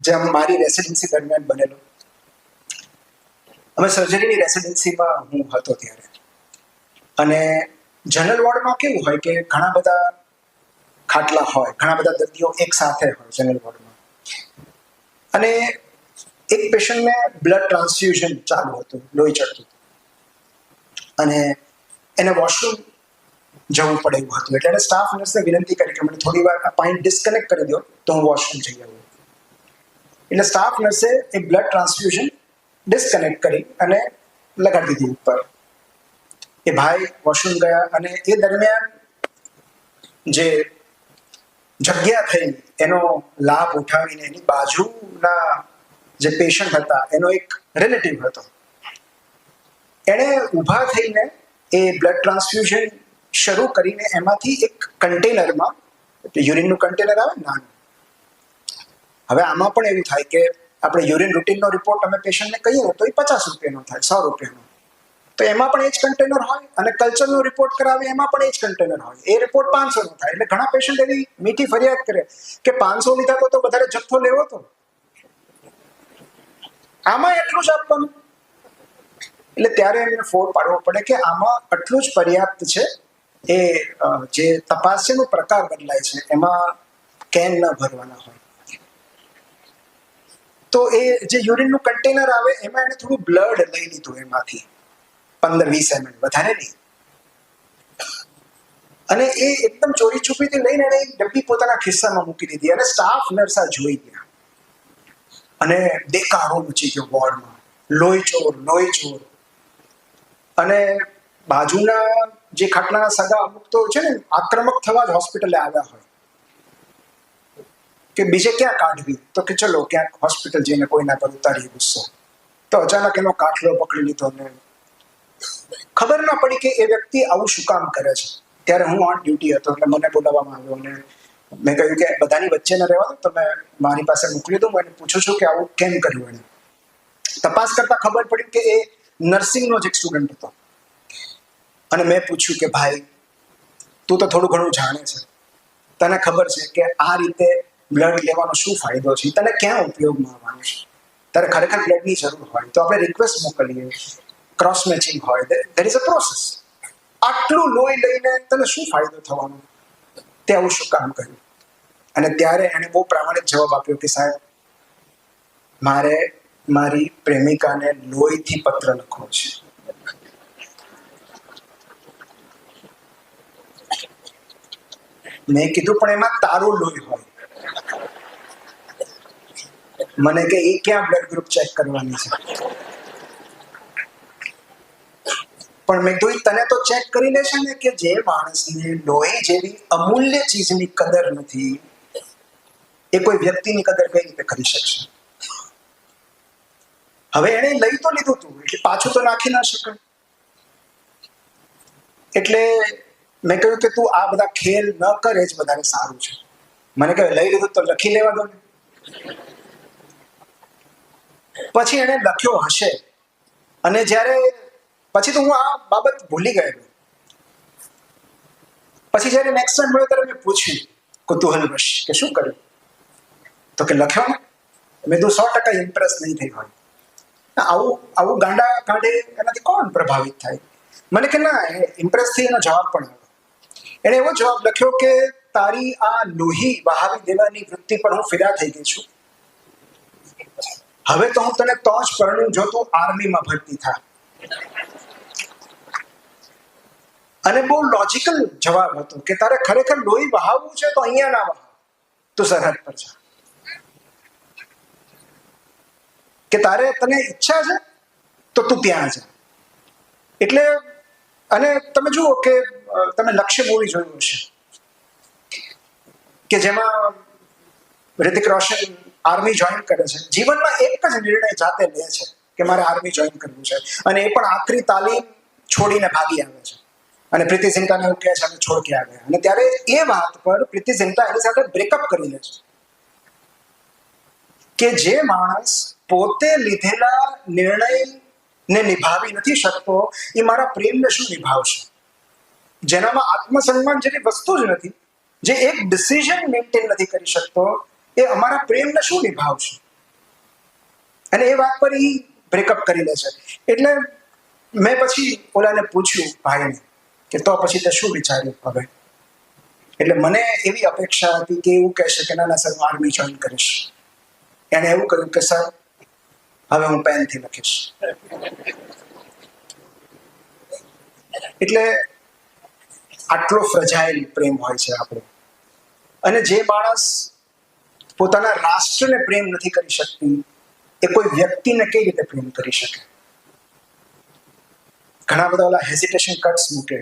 જે મારી રેસિડેન્સી દરમિયાન બનેલું. અમે સર્જરીની રેસિડેન્સીમાં હું હતો ત્યારે, અને જનરલ વોર્ડમાં કેવું હોય કે ઘણા બધા ખાટલા હોય, ઘણા બધા દર્દીઓ એક સાથે હોય જનરલ વોર્ડમાં, અને એક પેશન્ટને બ્લડ ટ્રાન્સફ્યુઝન ચાલુ હતું, લોહી ચડતું, અને એને વોશરૂમ જવું પડે એવું હતું. એટલે એને સ્ટાફ નર્સને વિનંતી કરી કે મને થોડી વાર આ પાઇપ ડિસ્કનેક્ટ કરી દો તો હું વોશરૂમ જઈ આવું. એટલે સ્ટાફ નર્સે એ બ્લડ ટ્રાન્સફ્યુઝન ડિસ્કનેક્ટ કરી અને લગાડી દીધી ઉપર. એ ભાઈ વોશરૂમ ગયા, અને એ દરમિયાન જે જગ્યા થઈ એનો લાભ ઉઠાવીને એની બાજુના જે પેશન્ટ હતા એનો એક રિલેટિવ હતો, એણે ઊભા થઈને એ બ્લડ ટ્રાન્સફ્યુઝન શરૂ કરીને એમાંથી એક કન્ટેનરમાં, યુરિનનું કન્ટેનર આવે નાનું. હવે આમાં પણ એવું થાય કે આપણે યુરિન રૂટીનનો રિપોર્ટ અમે પેશન્ટને કહીએ તો એ 50 રૂપિયાનો થાય, 100 રૂપિયાનો. તો એમાં પણ એ જ કન્ટેનર હોય, અને કલ્ચરનો રિપોર્ટ કરાવે એમાં પણ એ જ કન્ટેનર હોય. એ રિપોર્ટ 500નો થાય. એટલે ઘણા પેશન્ટ એવી મીઠી ફરિયાદ કરે કે 500 લીધા તો વધારે જથ્થો લેવો તો આમાં એટલું જ આપવાનું. એટલે ત્યારે એમને ફોડ પાડવો પડે કે આમાં આટલું જ પર્યાપ્ત છે. એ જે તપાસ છે એનો પ્રકાર બદલાય છે, એમાં કેન ન ભરવાના હોય. તો એ જે યુરિનનું કન્ટેનર આવે એમાં એને થોડું બ્લડ લઈ લીધું, એમાંથી 15-20 ml, વધારે નહીં. અને એ એકદમ ચોરી છુપીથી લઈને એને ડબ્બી પોતાના ખિસ્સામાં મૂકી દીધી, અને સ્ટાફ નર્સા જોઈ ગયા, અને દેકારો મચી ગયો વોર્ડમાં, લોહી ચોર. અને બાજુના જે ખાટલાના સગા અમુક તો છે ને આક્રમક થવા જ હોસ્પિટલે આવ્યા હોય કે બીજે ક્યાં કાઢવી, તો કે ચલો ક્યાંક હોસ્પિટલ જઈને કોઈના પર ઉતારીએ ગુસ્સો. તો અચાનક એનો કાટલો પકડી લીધો, ને ખબર ના પડી કે એ વ્યક્તિ આવું શું કામ કરે છે. ત્યારે હું ઓન ડ્યુટી હતો, એટલે મને બોલાવવામાં આવ્યો, અને મેં કહ્યું કે બધાની વચ્ચે ન રહેવા દો, તમે મારી પાસે મોકલી દો. હું એને પૂછું છું કે આવું કેમ કર્યું. એને તપાસ કરતા ખબર પડી કે એ નર્સિંગનો જ એક સ્ટુડન્ટ હતો. અને મેં પૂછ્યું કે ભાઈ, તું તો થોડું ઘણું જાણે છે, તને ખબર છે કે આ રીતે બ્લડ લેવાનો શું ફાયદો છે, તને ક્યાં ઉપયોગમાં આવવાનું છે. તારે ખરેખર બ્લડની જરૂર હોય તો આપણે રિક્વેસ્ટ મોકલીએ, ક્રોસ મેચિંગ હોય, ધેર ઇઝ અ પ્રોસેસ. આટલું લોહી લઈને તને શું ફાયદો થવાનો, તે આવું શું કામ કર્યું. અને ત્યારે એણે બહુ પ્રામાણિક જવાબ આપ્યો કે સાહેબ, મારે મારી પ્રેમિકાને લોહીથી પત્ર લખવો છે. મેં કીધું પણ એમાં તારું લોહી હોય. મને કે એ ક્યાં બ્લડ ગ્રુપ ચેક કરવાની છે. પણ મેં કીધું તને તો ચેક કરી લે છે ને, કે જે માણસને લોહી જેવી અમૂલ્ય ચીજની કદર નથી, એ કોઈ વ્યક્તિની કદર કઈ રીતે કરી શકશે. હવે એને લઈ તો લીધું તું, એટલે પાછું તો નાખી ના શકાય. એટલે મેં કહ્યું કે તું આ બધા ખેલ ન કરે જ વધારે સારું છે. મને કહે લઈ લીધું તો લખી લેવા દો ને. પછી એને લખ્યો હશે, અને જ્યારે પછી તો હું આ બાબત ભૂલી ગયેલો. પછી જ્યારે નેક્સ્ટ ટાઈમ મળ્યો ત્યારે મેં પૂછ્યું કુતૂહલવશ કે શું કર્યું, તો કે લખ્યો ને. મેં તો 100% ઇમ્પ્રેસ નહીં થઈ હોય. આવું ગાંડા કાઢે એનાથી કોણ પ્રભાવિત થાય. મને કે ના, ઇમ્પ્રેસ થઈ એનો જવાબ પણ આવ્યો. એણે એવો જવાબ લખ્યો કે તારી આ લોહી વહાવી દેવાની વૃત્તિ પર હું ફિદા થઈ ગઈ છું. હવે તો હું તને તો જ પરણું જો તું આર્મીમાં ભરતી થા. અને બહુ લોજિકલ જવાબ હતો કે તારે ખરેખર લોહી વહાવવું છે તો અહીંયા ના વહાવ, તું સરહદ પર જા. કે તારે તને ઈચ્છા છે તો તું ત્યાં જા. એટલે અને તમે જુઓ કે તમે લક્ષ્ય મૂવી જોયું હશે કે જેમાં ઋતિક રોશન આર્મી જોઈન કરે છે. જીવનમાં એક જ નિર્ણય જાતે લે છે કે મારે આર્મી જોઈન કરવું છે, અને એ પણ આખરી તાલીમ છોડીને ભાગી આવે છે. અને પ્રીતિ ઝિંટાને એવું કહે છે અમે છોડ કે આવ્યા. અને ત્યારે એ વાત પર પ્રીતિ ઝિંટા એની સાથે બ્રેકઅપ કરી લે છે કે જે માણસ પોતે લીધેલા નિર્ણયને નિભાવી નથી શકતો, એ મારા પ્રેમને શું નિભાવશે. જેનામાં આત્મસન્માન જેવી વસ્તુ જ નથી, જે એક ડિસિઝન મેન્ટેન નથી કરી શકતો, એ અમારા પ્રેમને શું નિભાવશે. અને એ વાત પર એ બ્રેકઅપ કરી લે છે. એટલે મેં પછી ઓલાને પૂછ્યું ભાઈને કે તો પછી તે શું વિચાર્યું હવે? એટલે મને એવી અપેક્ષા હતી કે એવું કહેશે કે ના ના સર, હું આર્મી જોઈન કરીશ. એને એવું કહ્યું કે સર, હવે હું પેનથી લખીશ. એટલે આટલો ફ્રજાઇલ પ્રેમ હોય છે આપણો. અને જે માણસ પોતાના રાષ્ટ્રને પ્રેમ નથી કરી શકતી, એ કોઈ વ્યક્તિને કઈ રીતે પ્રેમ કરી શકે? ઘણા બધા ઓલા હેઝિટેશન કટ્સ મૂકે.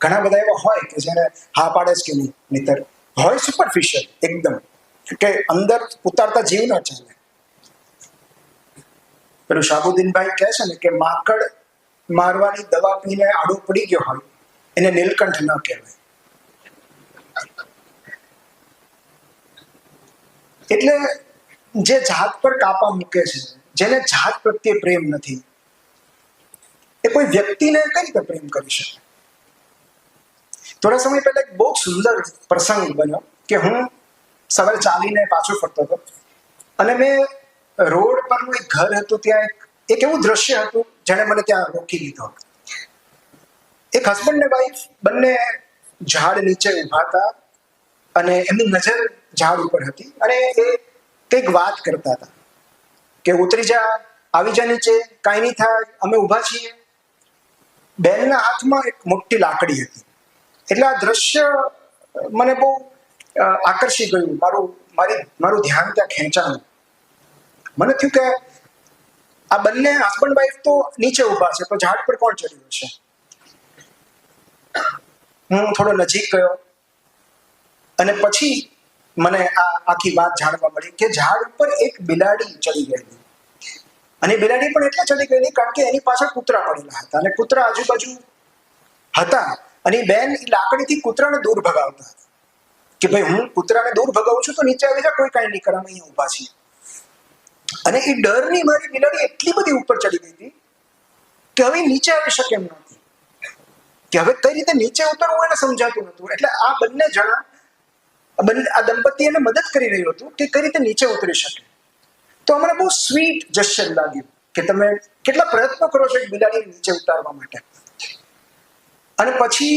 ઘણા બધા એવા હોય કે જેને હા પાડે જ કે નહીં, નહીતર હોય સુપરફિશિયલ એકદમ, કે અંદર ઉતારતા જીવ ના ચાલે. પેલું શાહબુદ્દીનભાઈ કહે છે ને કે માકડ મારવાની દવા પીને આડો પડી ગયો હોય એને નીલકંઠ ન કહેવાય. એટલે જે જાત પર કાપા મૂકે છે, જેને જાત પ્રત્યે પ્રેમ નથી, એ કોઈ વ્યક્તિને કઈ રીતે પ્રેમ કરી શકે? થોડા સમય પહેલા એક બહુ સુંદર પ્રસંગ બન્યો કે હું સવારે ચાલીને પાછો ફરતો હતો અને મેં રોડ પરનું એક ઘર હતું, ત્યાં એક એવું દ્રશ્ય હતું જેણે મને ત્યાં રોકી લીધો. એક હસબન્ડ ને વાઈફ બંને ઝાડ નીચે ઉભા હતા અને એમની નજર ઝાડ ઉપર હતી અને એ કંઈક વાત કરતા હતા કે ઉતરી જા, આવી જા નીચે, કાંઈ નહીં થાય, અમે ઊભા છીએ. બેનના હાથમાં એક મોટી લાકડી હતી. એટલે આ દ્રશ્ય મને બહુ આકર્ષી ગયું. મારું ધ્યાન ત્યાં ખેંચાયું. મને થયું કે આ બંને હસબન્ડ વાઈફ તો નીચે ઊભા છે, તો ઝાડ પર કોણ ચડ્યું છે? હું થોડો નજીક ગયો અને પછી મને આ આખી વાત જાણવા મળી કે ઝાડ ઉપર એક બિલાડી ચડી ગયેલી. અને બિલાડી પણ એટલે ચડી ગયેલી કારણ કે એની પાછળ કૂતરા પડેલા હતા અને કૂતરા આજુબાજુ હતા અને બેન એ લાકડીથી કૂતરાને દૂર ભગાવતા હતા કે ભાઈ હું કૂતરાને દૂર ભગાવું છું તો નીચે આવી જા, કોઈ કાંઈ નહીં કરે, અમે અહીંયા ઊભા છીએ. અને એ ડરની મારી બિલાડી એટલી બધી ઉપર ચડી ગઈ હતી કે હવે નીચે આવી શકે એમ નહોતી, કે હવે કઈ રીતે નીચે ઉતરવું એને સમજાતું નહોતું. એટલે આ બંને જણા આ દંપતી એને મદદ કરી રહ્યું હતું કે કઈ રીતે નીચે ઉતરી શકે. તો અમને બહુ સ્વીટ જેસ્ચર લાગ્યું કે તમે કેટલા પ્રયત્નો કરો છો એક બિલાડીને નીચે ઉતારવા માટે. અને પછી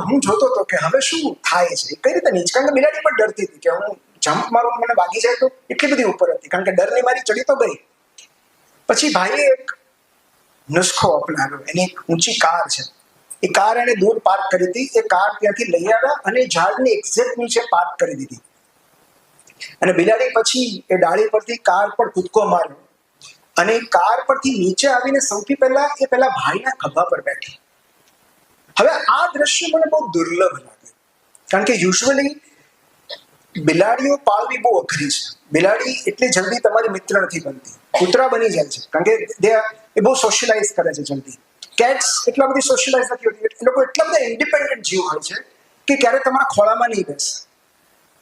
હું જોતો હતો કે હવે શું થાય છે, કઈ રીતે નીચે, કારણ કે બિલાડી પણ ડરતી હતી કે હું જમ્પ મારું, મને વાગી જાય તો, એટલી બધી ઉપર હતી કારણ કે ડરની મારી ચડી તો ગઈ. પછી ભાઈએ એક નુસ્ખો અપનાવ્યો. એની એક ઊંચી કાર છે, એ કાર એને દૂર પાર્ક કરી હતી. એ કાર ત્યાંથી લઈ આવ્યા અને ઝાડની એક્ઝેક્ટ નીચે પાર્ક કરી દીધી. અને બિલાડી પછી એ ડાળી પરથી કાર પર કૂદકો માર્યો અને કાર પરથી નીચે આવીને સૌથી પહેલા ભાઈના ખભા પર બેઠી. હવે આ દ્રશ્ય મને બહુ દુર્લભ લાગ્યું કારણ કે યુઝ્યુઅલી બિલાડીઓ પાળવી બહુ અઘરી છે. બિલાડી એટલી જલ્દી તમારી મિત્ર નથી બનતી, કૂતરા બની જાય છે કારણ કે એ બહુ સોશિયલાઇઝ કરે છે જલ્દી. કેટ્સ એટલા બધી સોશિયલાઇઝ નથી હોતી, એ લોકો એટલા બધા ઇન્ડિપેન્ડન્ટ જીવ હોય છે કે ક્યારે તમારા ખોળામાં નહીં બેસે,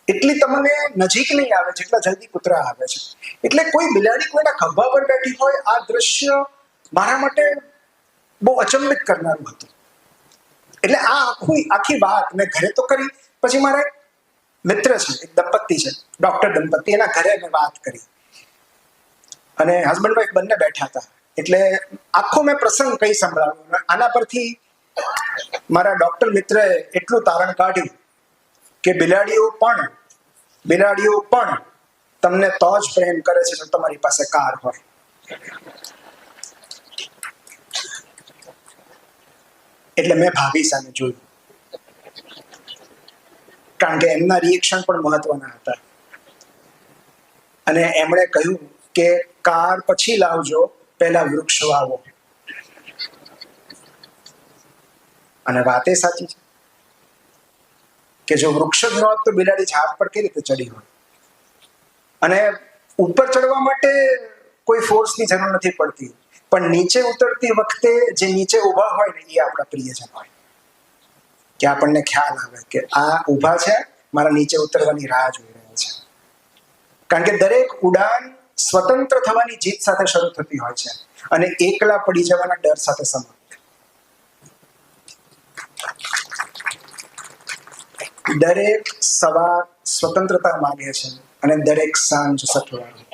એટલી તમને નજીક નહીં આવે જેટલા જલ્દી કૂતરા આવે છે. એટલે કોઈ બિલાડી કોઈના ખભા પર બેઠી હોય, આ દ્રશ્ય મારા માટે બહુ અચંબિત કરનારું હતું. એટલે આ આખી વાત મેં ઘરે તો કરી. પછી મારા એક મિત્ર છે, એક દંપતી છે, ડોક્ટર દંપતી, એના ઘરે મેં વાત કરી અને હસબન્ડ વાઈફ બંને બેઠા હતા. એટલે આખો મેં પ્રસંગ કઈ સંભળાવ્યો. આના પરથી મારા ડોક્ટર મિત્રએ એટલું તારણ કાઢ્યું કે બિલાડીઓ પણ તમને તો જ પ્રેમ કરે છે જો તમારી પાસે કાર હોય. એટલે મેં ભાભી સામે જોયું કારણ કે એમના રિએક્શન પણ મહત્વના હતા અને એમણે કહ્યું કે કાર પછી લાવજો, પહેલા વૃક્ષ વાવો. અને વાત એ સાચી છે કે જો વૃક્ષ જ ન હોત તો બિલાડી ઝાડ પર કઈ રીતે ચડી હોય. અને ઉપર ચડવા માટે કોઈ ફોર્સની જરૂર નથી પડતી, પણ નીચે ઉતરતી વખતે જે નીચે ઊભા હોય ને એ આપણા પ્રિયજન હોય, કે આપણને ખ્યાલ આવે કે આ ઊભા છે, મારા નીચે ઉતરવાની રાહ જોઈ રહ્યા છે. કારણ કે દરેક ઉડાન સ્વતંત્ર થવાની જીત સાથે શરૂ થતી હોય છે અને એકલા પડી જવાના ડર સાથે સમાપ્ત. દરેક સવાર સ્વતંત્રતા માંગે છે અને દરેક સાંજ સત્વવાળી.